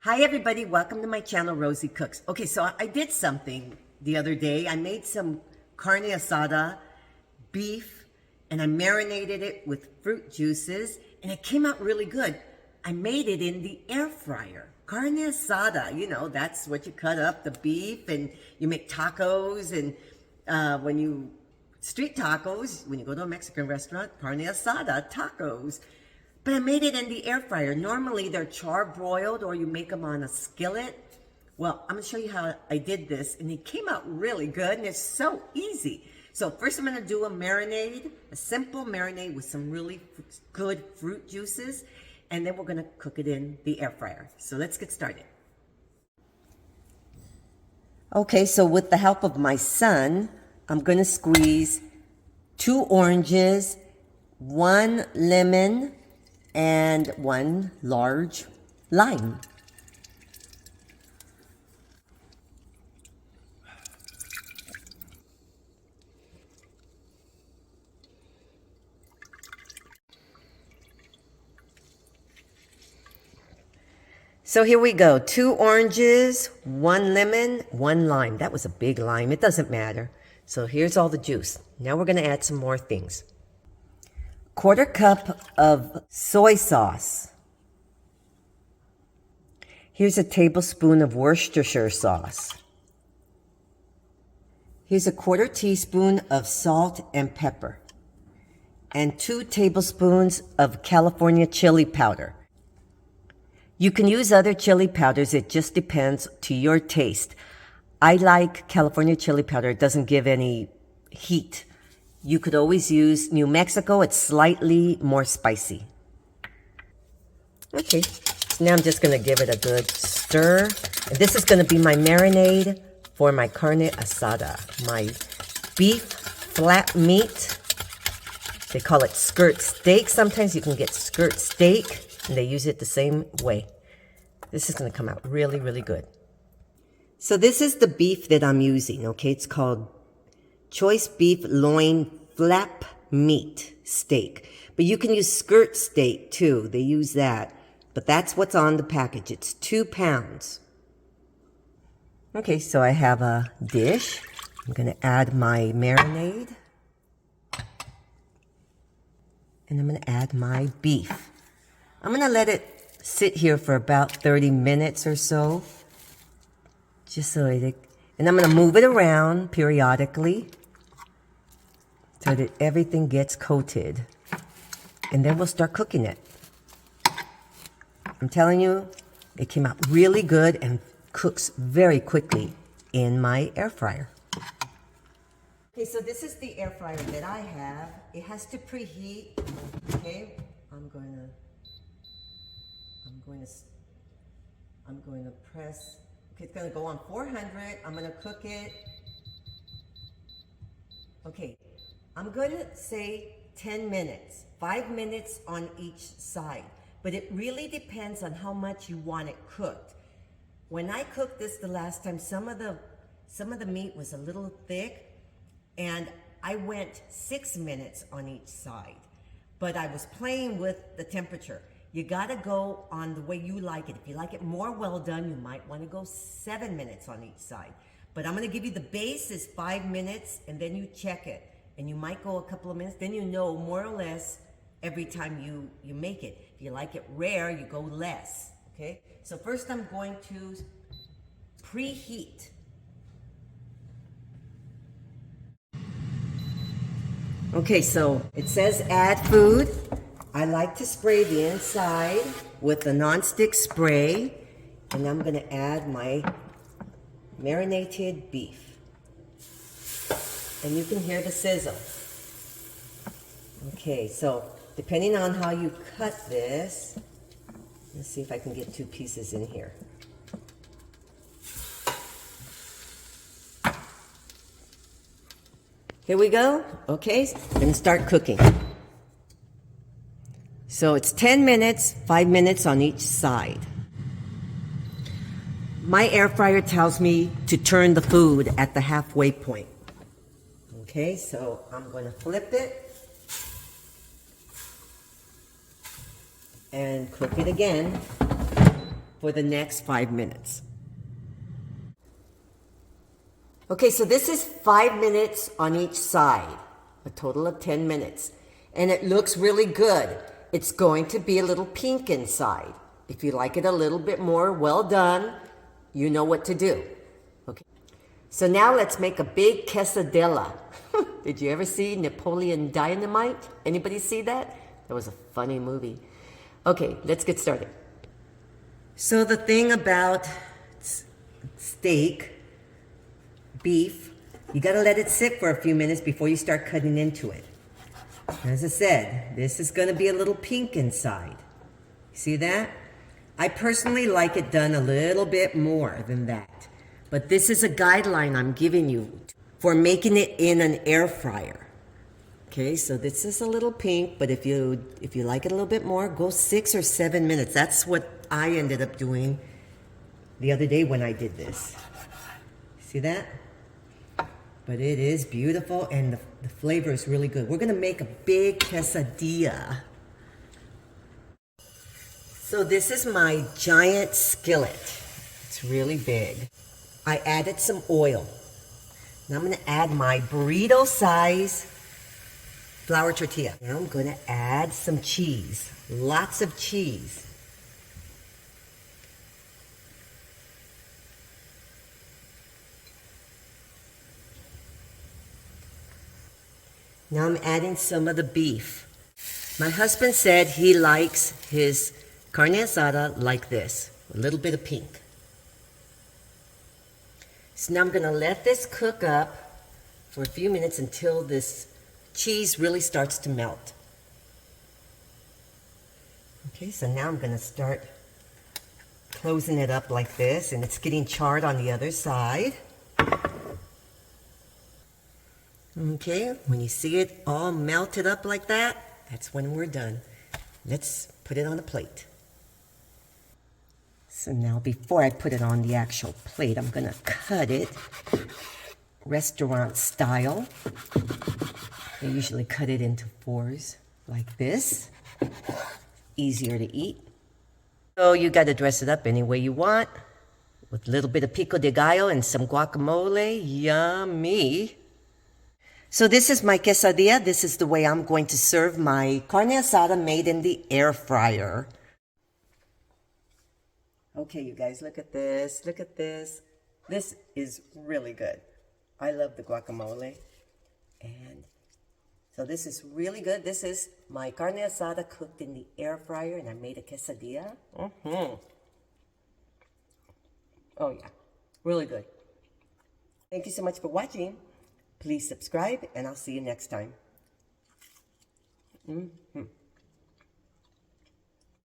Hi everybody, welcome to my channel, Rosie Cooks. Okay, so I did something the other day. I made some carne asada beef and I marinated it with fruit juices and it came out really good. I made it in the air fryer. Carne asada, you know, that's what you cut up the beef and you make tacos and street tacos, when you go to a Mexican restaurant, carne asada tacos. But I made it in the air fryer. Normally they're char-broiled or you make them on a skillet. Well, I'm gonna show you how I did this and it came out really good and it's so easy. So first I'm gonna do a marinade, a simple marinade with some really good fruit juices, and then we're gonna cook it in the air fryer. So let's get started. Okay, so with the help of my son, I'm gonna squeeze 2 oranges, 1 lemon, and 1 large lime. So here we go, 2 oranges, 1 lemon, 1 lime. That was a big lime, it doesn't matter. So here's all the juice. Now we're gonna add some more things. 1/4 cup of soy sauce. Here's a tablespoon of Worcestershire sauce. Here's a 1/4 teaspoon of salt and pepper. And 2 tablespoons of California chili powder. You can use other chili powders, it just depends to your taste. I like California chili powder, it doesn't give any heat. You could always use New Mexico, it's slightly more spicy. Okay, so now I'm just gonna give it a good stir. And this is gonna be my marinade for my carne asada, my beef flat meat. They call it skirt steak. Sometimes you can get skirt steak and they use it the same way. This is gonna come out really, really good. So this is the beef that I'm using, okay? It's called choice beef loin flap meat steak. But you can use skirt steak too. They use that. But that's what's on the package. It's 2 pounds. Okay, so I have a dish. I'm going to add my marinade. And I'm going to add my beef. I'm going to let it sit here for about 30 minutes or so. Just so and I'm going to move it around periodically so that everything gets coated. And then we'll start cooking it. I'm telling you, it came out really good and cooks very quickly in my air fryer. Okay, so this is the air fryer that I have. It has to preheat. Okay, I'm going to press. Okay, it's going to go on 400. I'm going to cook it. Okay. I'm going to say 10 minutes, 5 minutes on each side, but it really depends on how much you want it cooked. When I cooked this the last time, some of the meat was a little thick and I went 6 minutes on each side, but I was playing with the temperature. You gotta go on the way you like it. If you like it more well done, you might wanna go 7 minutes on each side. But I'm gonna give you the base is 5 minutes and then you check it. And you might go a couple of minutes, then you know more or less every time you make it. If you like it rare, you go less, okay? So first I'm going to preheat. Okay, so it says add food. I like to spray the inside with a nonstick spray, and I'm gonna add my marinated beef. And you can hear the sizzle. Okay, so depending on how you cut this, let's see if I can get 2 pieces in here. Here we go. Okay, I'm gonna start cooking. So it's 10 minutes, 5 minutes on each side. My air fryer tells me to turn the food at the halfway point. Okay, so I'm going to flip it and cook it again. for the next 5 minutes. Okay, so this is 5 minutes on each side, a total of 10 minutes. And it looks really good. It's going to be a little pink inside. If you like it a little bit more well done, you know what to do. Okay. So now let's make a big quesadilla. Did you ever see Napoleon Dynamite? Anybody see that? That was a funny movie. Okay, let's get started. So the thing about steak, beef, you gotta let it sit for a few minutes before you start cutting into it. As I said, this is gonna be a little pink inside. See that? I personally like it done a little bit more than that. But this is a guideline I'm giving you for making it in an air fryer. Okay, so this is a little pink, but if you like it a little bit more, go 6 or 7 minutes. That's what I ended up doing the other day when I did this. See that? But it is beautiful and the flavor is really good. We're gonna make a big quesadilla. So this is my giant skillet. It's really big. I added some oil. Now I'm gonna add my burrito size flour tortilla. Now I'm gonna add some cheese, lots of cheese. Now I'm adding some of the beef. My husband said he likes his carne asada like this, a little bit of pink. So now I'm gonna let this cook up for a few minutes until this cheese really starts to melt. Okay, so now I'm gonna start closing it up like this, and it's getting charred on the other side. Okay, when you see it all melted up like that, that's when we're done. Let's put it on a plate. So now before I put it on the actual plate, I'm gonna cut it restaurant style. They usually cut it into 4s like this. Easier to eat. So you gotta dress it up any way you want with a little bit of Pico de Gallo and some guacamole. Yummy. So this is my quesadilla. This is the way I'm going to serve my carne asada made in the air fryer. Okay, you guys, look at this. Look at this. This is really good. I love the guacamole. And so this is really good. This is my carne asada cooked in the air fryer, and I made a quesadilla. Oh, yeah. Really good. Thank you so much for watching. Please subscribe, and I'll see you next time.